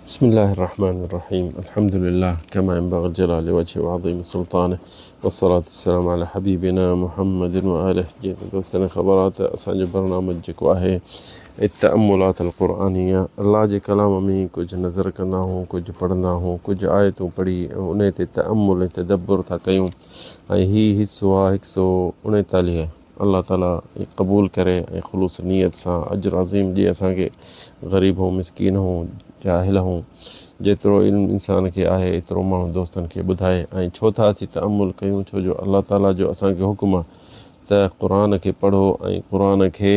بسم الله الرحمن الرحيم الحمد لله كما ينبغي الجلال وجهه وعظيم سلطانه والصلاة والسلام على حبيبنا محمد وآله جيد دوستنا خبرات أسانج برنامج जेको आहे التأملات القرآنية अल्लाह जे कलाम में कुछ नज़र कंदा हूँ कुछ पढ़ंदा हूँ कुछ आयतूं पढ़ी उन ते तअम्मुल तदब्बुर था कयूं ऐं ही हिस्सो आहे 139 अल्लाह ताला क़बूल करे ऐं ख़ुलूस नियत सां अजर अज़ीम ॾिए असांखे ग़रीब हूं मिसकीन हूं जाहिल हूं जेतिरो इल्म इंसान खे आहे एतिरो माण्हू दोस्तनि खे ॿुधाए ऐं छो था असीं तअम्मुल कयूं छो जो अल्लाह ताला जो असांखे हुकुम आहे त क़ुर खे पढ़ो ऐं क़ुर खे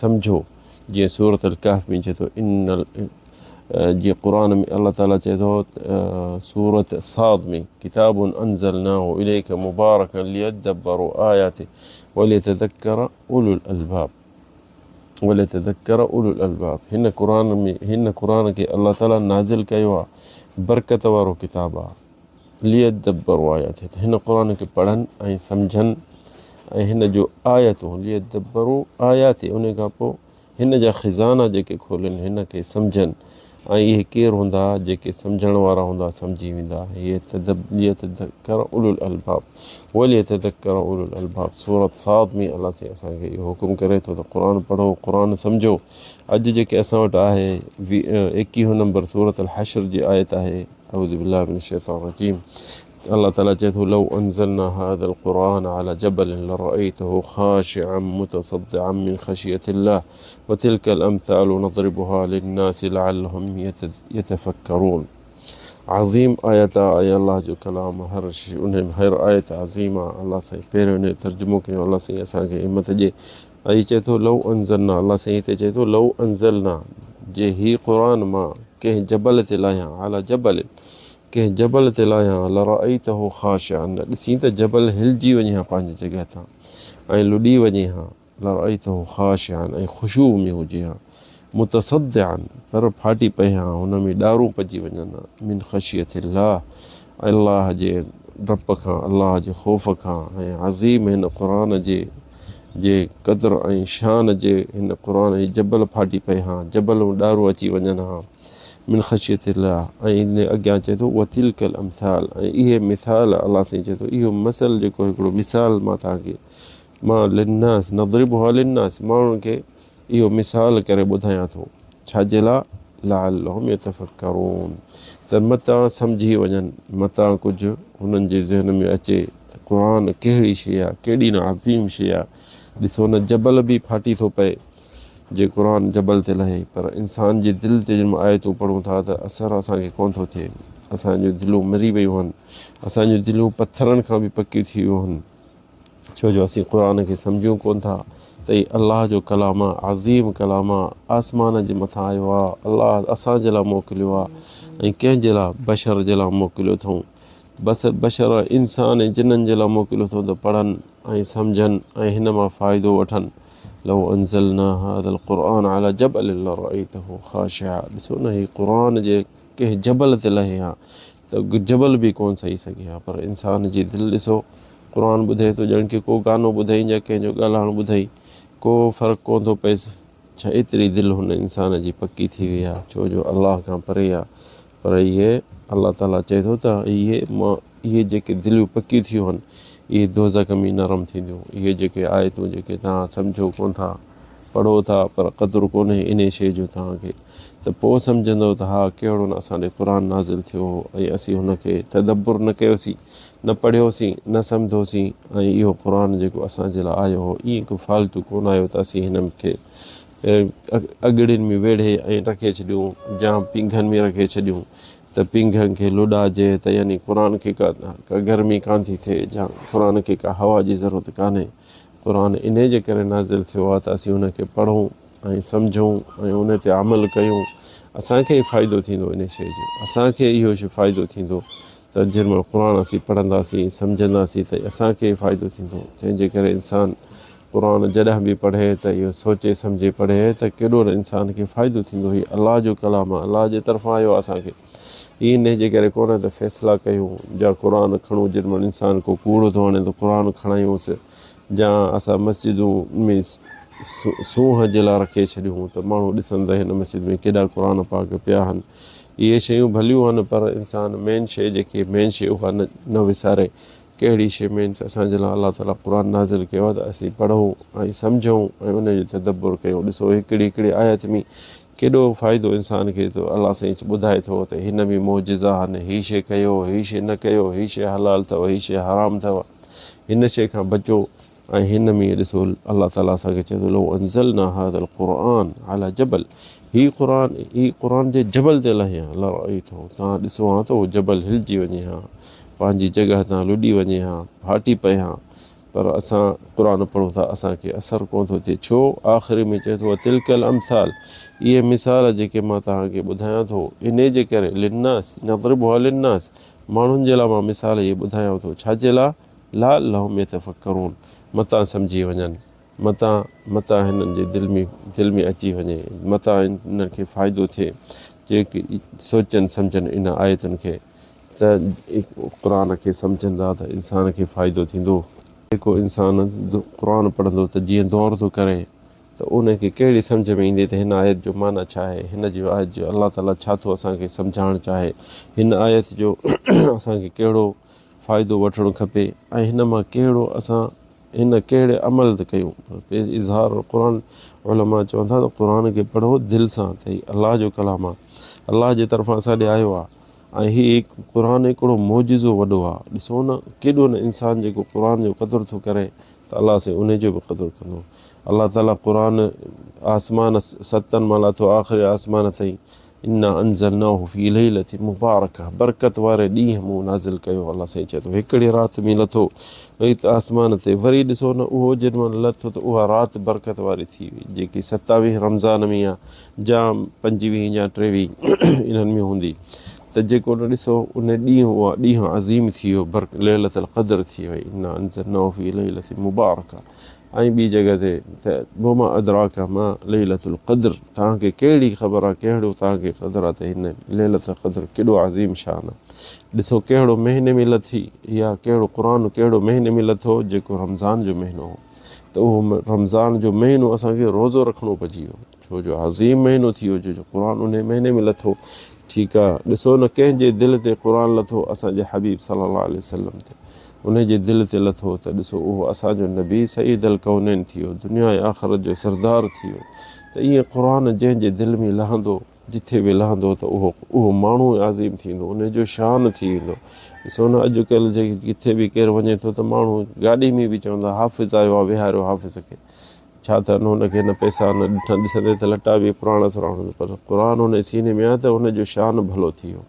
सम्झो जीअं सूरत अल कहफ में चए थो जीअं क़ुर में अल्लाह ताला चए थो सूरत साद में किताबुन अंज़लनाहु इलैका मुबारकन लियदब्बरू आयातिही वलियतज़क्कर उलुल अलबाब हिन क़ुर खे अल्लाह ताला नाज़िल कयो आहे बरकत वारो किताब आहे लियदब्बरू आयातिही त हिन क़ुर खे पढ़नि ऐं सम्झनि ऐं हिन जो आयतूं लियदब्बरू आयातिही उन खां पोइ हिन जा ख़ज़ाना जेके खोलनि हिन खे सम्झनि ऐं इहे केरु हूंदा जेके सम्झण वारा हूंदा सम्झी वेंदा लियतज़क्कर उलुल अलबाब वलियतज़क्कर उलुल अलबाब सूरत साद में अल्लाह से असांखे इहो हुकुम करे थो त क़ुर पढ़ो क़ुर सम्झो अॼु जेके असां वटि आहे 21 नंबर सूरत अल हशर जी आयत आहे अऊज़ु बिल्लाहि मिनश शैतानिर रजीम अल्लाह ताला चए थो लौ अंज़लना हाज़ल क़ुरआन अला जबलिन लरअयतहु ख़ाशिअन मुतसद्दिअन मिन ख़शियतिल्लाह वतिल्कल अम्सालु नज़रिबुहा लिन्नासि लअल्लहुम यतफ़क्करून अज़ीम आयत आहे अल्लाह जो कलाम हर आयत अज़ीम आहे अल्लाह साईं पहिरियों इन तर्जुमो कयो अल्लाह साईं असांखे हिम्मत ॾिए ऐं चए थो लौ अंज़लना अल्लाह साईं हिते चए थो लौ अंज़लना जे ही क़ुर मां कंहिं जबल ते लाहियां अला जबल कंहिं जबल ते लाहियां लरअयतहु ख़ाशिअन ॾिसी त जबल हिलजी वञे हा पंहिंजी जॻह तां ऐं लुॾी वञे हा लरअयतहु ख़ाशिअन ऐं ख़ुशू में हुजे हा मुतसद्दिअन पर फाटी पए हा हुन में ॾारूं पइजी वञनि मिन ख़शियतिल्लाह अल्लाह जे डप खां अल्लाह जे ख़ौफ़ खां ऐं अज़ीम हिन क़ुर जे क़द्र ऐं शान जे हिन क़ुर जी जबल फाटी पए हा जबलूं ॾारूं अची वञनि हा मिन ख़शियतिल्लाह ऐं इन अॻियां चए थो वतिल्कल अम्साल ऐं इहे मिसाल अल्लाह साईं चए थो इहो मसल जेको हिकिड़ो मिसाल मां तव्हांखे मां लिन्नास नज़रिबुहा लिन्नास माण्हुनि खे इहो मिसाल करे ॿुधायां थो छाजे लाइ लअल्लहुम यतफ़क्करून त मतां सम्झी वञनि मतां कुझु हुननि जे ज़हन में अचे त क़ुर कहिड़ी शइ आहे केॾी न अज़ीम शइ आहे ॾिसो न जबल बि फाटी थो पए जे क़ुर जबल ते लहे पर इंसान जी दिलि ते जंहिं आयतूं पढ़ूं था त असरु असांखे कोन थो थिए असांजूं दिलियूं मरी वियूं आहिनि असांजूं दिलियूं पथरनि खां बि पकियूं थी वियूं आहिनि छो जो असीं क़ुर खे सम्झूं कोन था त हीउ अल्लाह जो कलाम आहे अज़ीम कलाम आहे आसमान जे मथां आयो आहे अल्लाह असांजे लाइ मोकिलियो आहे ऐं कंहिंजे लाइ बशर जे लाइ मोकिलियो अथऊं बशर इंसान ऐं जिन्हनि जे लाइ मोकिलियो अथऊं त पढ़नि ऐं सम्झनि ऐं हिन मां फ़ाइदो वठनि लौ अंज़लना हाज़ल क़ुरआन अला जबलिन लरअयतहु ख़ाशिअ ॾिसो न हीउ क़ुर जे कंहिं जबल ते लहे हा त जबल बि कोन सही सघे हा पर इंसान जी दिलि ॾिसो क़ुर ॿुधे थो ॼण की को गानो ॿुधई या कंहिंजो ॻाल्हाइणु ॿुधई को फ़र्क़ु कोन थो पएसि छा एतिरी दिलि हुन इंसान जी पकी थी वई आहे छो जो अल्लाह खां परे आहे पर इहे अल्लाह ताला चए थो त इहे जेके दिलियूं पकियूं थियूं आहिनि इहे दोज़ख में नरम थींदियूं इहे जेके आयतूं जेके तव्हां सम्झो कोन था पढ़ो था पर क़द्रु कोन्हे इन शइ जो तव्हांखे त पोइ सम्झंदव त हा कहिड़ो न असां ॾे क़ुर नाज़िल थियो ऐं असीं हुनखे तदब्बुर न कयोसीं न पढ़ियोसीं न सम्धोसीं ऐं इहो क़ुर जेको असांजे लाइ आयो हो ईअं को फालतू कोन आयो त असीं हिन खे अॻिड़ियुनि में वेढ़े ऐं रखे छॾियूं जाम पींघनि में रखे छॾियूं त पींघनि खे लुॾाइजे त यानी क़ुर खे का गर्मी कान थी थिए या क़ुर खे का हवा जी ज़रूरत कान्हे क़ुर इन जे करे नाज़िल थियो आहे त असीं हुनखे पढ़ूं ऐं सम्झूं ऐं उन ते अमल कयूं असांखे ई फ़ाइदो थींदो इन शइ जो असांखे इहो फ़ाइदो थींदो त जंहिंमहिल क़ुर असीं पढ़ंदासीं सम्झंदासीं त असांखे फ़ाइदो थींदो तंहिंजे करे इंसानु क़ुर जॾहिं बि पढ़े त इहो सोचे सम्झे पढ़े त केॾो न इंसान खे फ़ाइदो थींदो हीउ अल्लाह जो कलाम आहे अल्लाह जे तरफ़ां आयो आहे असांखे इन जे करे कोन त फ़ैसिला कयूं या क़ुर खणूं जंहिंमहिल इंसान को कूड़ थो हणे त क़ुर खणायूंसि या असां मस्जिदूं में सूंहं जे लाइ रखे छॾियूं त माण्हू ॾिसनि त हिन मस्जिद में केॾा क़ुर पाक पिया आहिनि इहे शयूं भलियूं आहिनि, पर इंसानु मेन शइ जेकी मेन शइ उहा न विसारे। कहिड़ी शइ मेन असांजे लाइ अलाह ताला क़ुर नाज़िल कयो आहे त असीं पढ़ूं ऐं सम्झूं ऐं उनजो तदब्बुर कयूं। ॾिसो हिकिड़ी हिकिड़ी आयत में केॾो फ़ाइदो इंसान खे थो अलाह साईं ॿुधाए थो त हिन में मौजिज़ा आहिनि, हीअ शइ कयो, हीअ शइ न कयो, हीअ शइ हलाल अथव, हीअ शइ हराम अथव, हिन शइ खां बचो। ऐं हिन में ॾिसो अलाह ताला असांखे चए थो लो अंज़लना हाज़ल क़ुरआन अला जबल, हीअ क़ुर जे जबल ते लहे हा लरअयतहु, तव्हां ॾिसो हा त उहो जबल हिलिजी वञे हा, पंहिंजी जॻह तां लुॾी वञे हा, फाटी पए हा, पर असां क़ुर पढ़ूं था असांखे असरु कोन थो थिए। छो? आख़िरी में चए थो तिलकल अमसाल, इहे मिसाल जेके मां तव्हांखे ॿुधायां थो इन जे करे लिन्नास नज़रिबुहा लिन्नास, माण्हुनि जे लाइ मां मिसाल इहे ॿुधायां थो, छाजे लाइ? लअल्लहुम यतफ़क्करून, मतां सम्झी वञनि, मतां हिननि जे दिलि में अची वञे, मतां हिननि खे फ़ाइदो थिए, जेके सोचनि सम्झनि इन आयतुनि खे, त क़ुर खे सम्झंदा त इंसान खे फ़ाइदो थींदो। जेको इंसान क़ुर पढ़ंदो त जीअं दौड़ थो करे त उनखे कहिड़ी सम्झ में ईंदी त हिन आयत जो माना छा आहे, हिन जी आयत जो अलाह ताला छा थो असांखे सम्झाइणु चाहे, हिन आयत जो असांखे कहिड़ो फ़ाइदो वठणु खपे ऐं हिन मां कहिड़ो असां हिन कहिड़े अमल ते कयूं। इज़हार क़ुर उलमा चवनि था त क़ुर खे पढ़ो दिलि सां, त हीउ अलाह जो कलाम आहे, अलाह जे तरफ़ां असां ॾे आयो आहे ऐं हीउ क़ुर हिकिड़ो मौजिज़ो वॾो आहे। ॾिसो न केॾो न इंसान जेको क़ुर जो क़दुरु थो करे त अलाह साईं उनजो बि क़दुरु कंदो। अलाह ताला क़ुर आसमान 7 मां लाथो आख़िरी आसमान ताईं, इन्ना अंज़लनाहु फ़ी लैलतिन मुबारका, बरकत वारे ॾींहुं मूं नाज़िल कयो। अलाह साईं चए थो हिकिड़ी राति में लथो वरी त आसमान ते, वरी ॾिसो न उहो जेॾीमहिल लथो त उहा राति बरकत वारी थी वई, जेकी 27 रमज़ान में आहे, जाम 25 या 23 इन्हनि में हूंदी, त जेको न ॾिसो उन ॾींहुं उहा ॾींहुं अज़ीम थी वियो, लैलतुल क़द्र थी वई, इन्ना अंज़लनाहु फ़ी लैलतिन मुबारका। ऐं ॿी जॻह ते त वमा अदराका मा लैलतुल क़द्र, तव्हांखे कहिड़ी ख़बर आहे, कहिड़ो तव्हांखे क़दुरु आहे त हिन लैलतुल क़द्र केॾो अज़ीम शान आहे। ॾिसो कहिड़ो महीने में लथी, या कहिड़ो क़ुर कहिड़ो महीने में लथो, जेको रमज़ान जो महीनो हो, त उहो रमज़ान जो महीनो असांखे रोज़ो रखिणो पइजी वियो, छो जो अज़ीम महीनो थी वियो, जो क़ुर उन महीने में लथो। ठीकु आहे, ॾिसो न कंहिंजे दिलि ते क़ुर लथो, असांजे हबीब सल्लल्लाहु अलैहि वसल्लम ते, उनजे दिलि ते लथो, त ॾिसो उहो असांजो नबी सईदुल कौनैन थी वियो, दुनिया ऐं आख़िरत जो सरदार थी वियो। त ईअं क़ुर जंहिंजे दिलि में लहंदो, जिथे बि लहंदो, त उहो माण्हू अज़ीम थींदो, उनजो शान थी वेंदो। ॾिसो न अॼुकल्ह जे किथे बि केरु वञे थो त माण्हू गाॾी में बि चवंदा हाफ़िज़ आयो आहे, विहारियो हाफ़िज़ खे, छा त हुनखे न पैसा न ॾिसंदे त लटा बि पुराणा सुराणा, पर क़ुर हुन सीने में आहे त हुनजो शान भलो थी वियो।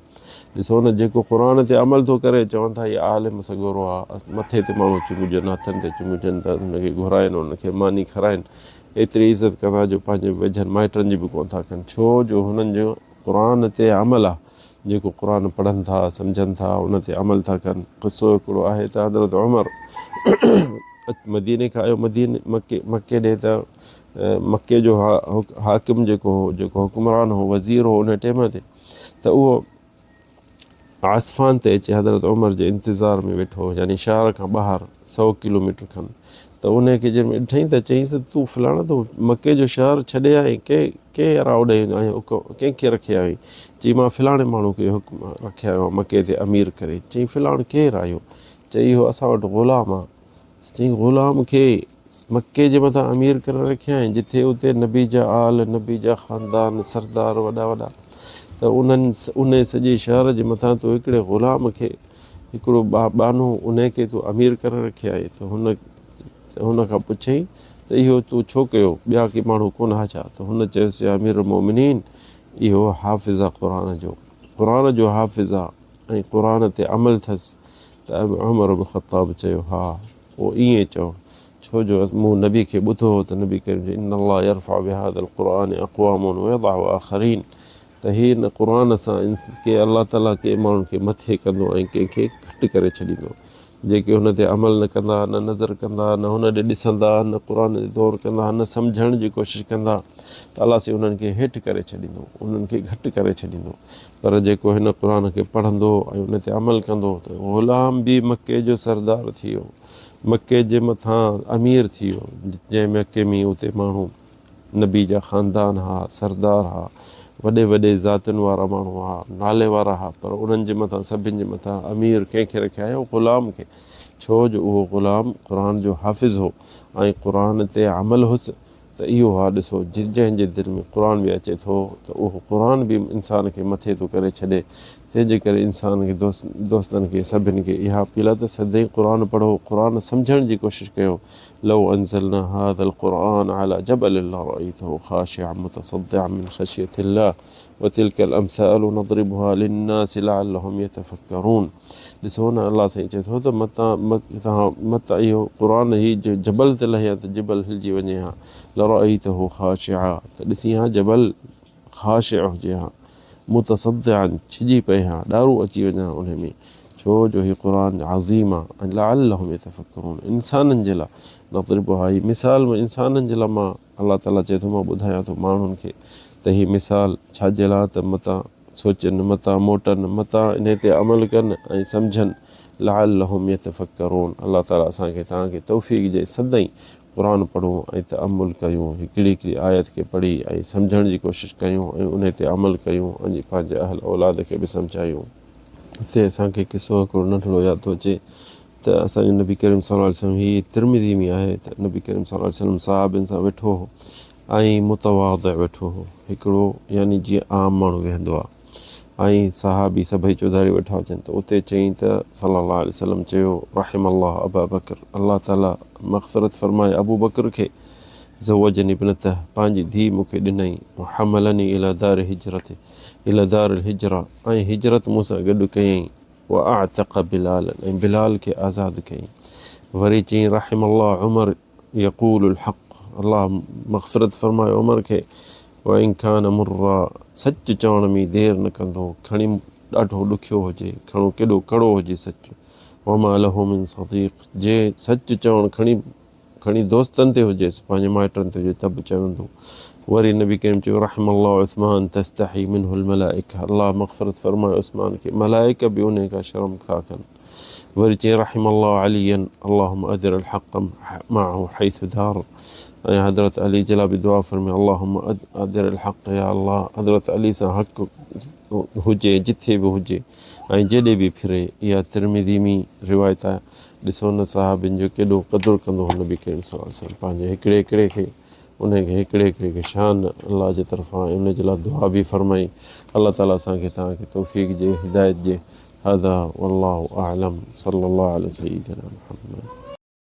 ॾिसो न जेको क़ुर ते अमल थो करे, चवनि था हीअ आलिम सॻोरो आहे, मथे ते माण्हू चुमिजनि, हथनि ते चुमिजनि था, हुनखे घुराइनि, हुनखे मानी खाराइनि, एतिरी इज़त कंदा जो पंहिंजे वेझनि माइटनि जी बि कोन था कनि। छो जो हुननि जो क़ुर ते अमल आहे, जेको क़ुर पढ़नि था, सम्झनि था, उन ते अमल था कनि। क़िसो हिकिड़ो आहे त हज़रत उमर मदीने खां आयो, मके ॾे, त मके जो हाकिम जेको हुकुमरान हो, वज़ीर हो उन टाइम ते, त उहो आसफ़ान ते अचे हज़रत उमर जे इंतज़ार में वेठो हो, यानी शहर खां ॿाहिरि 100 किलोमीटर खनि। त उनखे जंहिंमें ॾिठईं त चईंसि तूं फलाणा तूं मके जो शहर छॾे आई, कंहिं अरा ओॾे कंहिंखे रखे आई? चई मां फलाणे माण्हू खे हुकुम रखिया आहियो मके ते अमीर करे। चई फलाणे केरु आयो? चई इहो असां वटि ग़ुलाम आहे। चई ग़ुलाम खे मके जे मथां अमीर करे रखिया आहिनि, जिथे उते नबी जा आल, नबी जा ख़ानदान, सरदार वॾा वॾा, त उन सॼे शहर जे मथां तूं हिकिड़े ग़ुलाम खे, हिकिड़ो बानो उनखे तूं अमीर करे रखिया आहे। त हुन खां पुछई त इहो तूं छो कयो, ॿिया के माण्हू कोन हा छा? त हुन चयोसि अमीरुल मोमिनीन, इहो हाफ़िज़ आहे क़ुर जो हाफ़िज़ आहे ऐं क़ुर ते अमल अथसि। त उमर इब्न ख़त्ताब चयो हा पोइ ईअं चओ, छो जो मूं नबी खे ॿुधो हो त नबी करीम चयो इन्नल्लाह यरफ़उ बिहाज़ल क़ुरआन अक़वामुन व यदउ आख़रीन, त हिन क़ुर सां के अलाह ताला के माण्हुनि खे मथे कंदो ऐं कंहिंखे घटि करे छॾींदो। जेके हुन ते अमल न कंदा, न नज़र कंदा, न हुन ॾे ॾिसंदा, न क़ुर ते दौर कंदा, न सम्झण जी कोशिशि कंदा, त अलाह साईं उन्हनि खे हेठि करे छॾींदो, उन्हनि खे घटि करे छॾींदो। पर जेको हिन क़ुर खे पढ़ंदो ऐं उन ते अमल कंदो, त ग़ुलाम बि मके जो सरदार थी वियो, मके जे मथां अमीर थी वियो। जंहिं मके में उते माण्हू नबी जा ख़ानदान हा, सरदार हा, वॾे वॾे ज़ातियुनि वारा माण्हू हुआ, नाले वारा हुआ, पर उन्हनि जे मथां सभिनि जे मथां अमीर कंहिंखे रखिया हुयो? ग़ुलाम खे। छो जो उहो ग़ुलाम क़ुर जो हाफ़िज़ हो ऐं क़ुर ते अमल हुअसि। त इहो हा ॾिसो, जंहिंजे दिलि में क़ुर बि अचे थो त उहो क़ुर बि इंसान खे मथे थो करे छॾे। तंहिंजे करे इंसान खे दोस्तनि खे सभिनि खे इहा अपील आहे त सदाईं क़ुर पढ़ो, क़ुर सम्झण जी कोशिशि कयो। लौ अंज़लना हाज़ल क़ुरआन अला जबलिन लरअयतहु ख़ाशिअन मुतसद्दिअन मिन ख़श्यतिल्लाह वतिल्कल अम्सालु नज़रिबुहा लिन्नासि लअल्लहुम यतफ़क्करून। ॾिसो न, अल्लाह साईं चए थो त मतां इहो क़ुर ही जो जबल ते लहे त जबल हिलिजी वञे हा। लरअयतहु ख़ाशिअ, त ॾिसी हा जबल ख़ाशिअ हुजे हा, मुतसद्दिअन छिॼी पए हा, ॾारू अची वञे हा उन में। छो जो हीउ क़ुर अज़ीम आहे ऐं लअल्लहुम यतफ़क्करून, इंसाननि जे लाइ। नज़रिबुहा, ही मिसाल इंसाननि जे लाइ मां अल्लाह ताला चए थो मां ॿुधायां थो माण्हुनि खे त ही मिसाल छाजे लाइ? त मतां सोचनि, मतां मोटनि, मतां इन ते अमल कनि ऐं सम्झनि। लअल्लहुम यतफ़क्करून। अल्लाह ताला असांखे तव्हांखे तौफ़ीक़ ॾिए सदाईं क़ुर पढ़ूं ऐं तअमुल कयूं, हिकिड़ी हिकिड़ी आयत खे पढ़ी ऐं सम्झण जी कोशिशि कयूं ऐं उन ते अमल कयूं ऐं पंहिंजे अहल औलाद खे बि सम्झायूं। हिते असांखे किसो हिकिड़ो नंढिड़ो यादि थो अचे त असांजो नबी करीम सल्लल्लाहु अलैहि वसल्लम, ही तिरमिज़ी में आहे त नबी करीम सल्लल्लाहु अलैहि वसल्लम सहाबनि सां वेठो हो ऐं मुतवाज़िअ वेठो हो हिकिड़ो, यानी जीअं आम माण्हू वेहंदो आहे, ऐं सहाबी सभई चौधारी वेठा हुजनि। त उते चईं त सल्लल्लाहु अलैहि वसल्लम चयो, रहिमल्लाह अबा बकर, अल्लाह ताला मग़फ़िरत फरमाए अबू बकर खे। ज़वजनी इब्नतह, पंहिंजी धीउ मूंखे ॾिनई। हमलनी इला दार हिजरत, इला दार हिजरा, ऐं हिजरत मूंसां गॾु कयईं। व अअतक़ बिलाल, ऐं बिलाल खे आज़ादु कयईं। वरी चईं रहिमल्लाह उमर यक़ूलुल हक़, अल्लाह मग़फ़िरत फरमाए उमर खे। व इन कान मुर्रा, सच चवण में देरि न कंदो, खणी ॾाढो ॾुखियो हुजे, खणो केॾो कड़ो हुजे सच। वमा लहू मिन सदीक़, जे सच चवणु खणी दोस्तनि ते हुजेसि, पंहिंजे माइटनि ते हुजे त बि चवंदो। वरी नबी करीम चयो रहिमल्लाह उस्मान तस्तही मिनहुल मलाइका, अल्लाह मग़फ़िरत फरमाए उस्मान खे, मलाइका बि उन खां शर्म था कनि। वरी चई रहिमल्लाह अलियन, अल्लाहुम्मा अदिरिल हक़ मअहु हैसु दार, ऐं हज़रत अली जे लाइ बि दुआ फरमाए अल्लाहुम्मा अदिरिल हक़, या अल्लाह हज़रत अली सां हक़ हुजे जिथे बि हुजे ऐं जॾहिं बि फिरे। इहा तिरमिज़ी में रिवायत आहे। ॾिसो न सहाबिन जो केॾो क़दुरु कंदो हो नबी करीम सल्लल्लाहु अलैहि वसल्लम, पंहिंजे हिकिड़े हिकिड़े खे, उनखे हिकिड़े हिकिड़े खे शान अल्लाह जे तरफ़ां ऐं उन जे लाइ दुआ बि फरमाई। अल्लाह ताला असांखे तव्हांखे तौफ़ीक़ ॾिए, हिदायत ॾिए। هذا والله أعلم صلى الله على سيدنا محمد.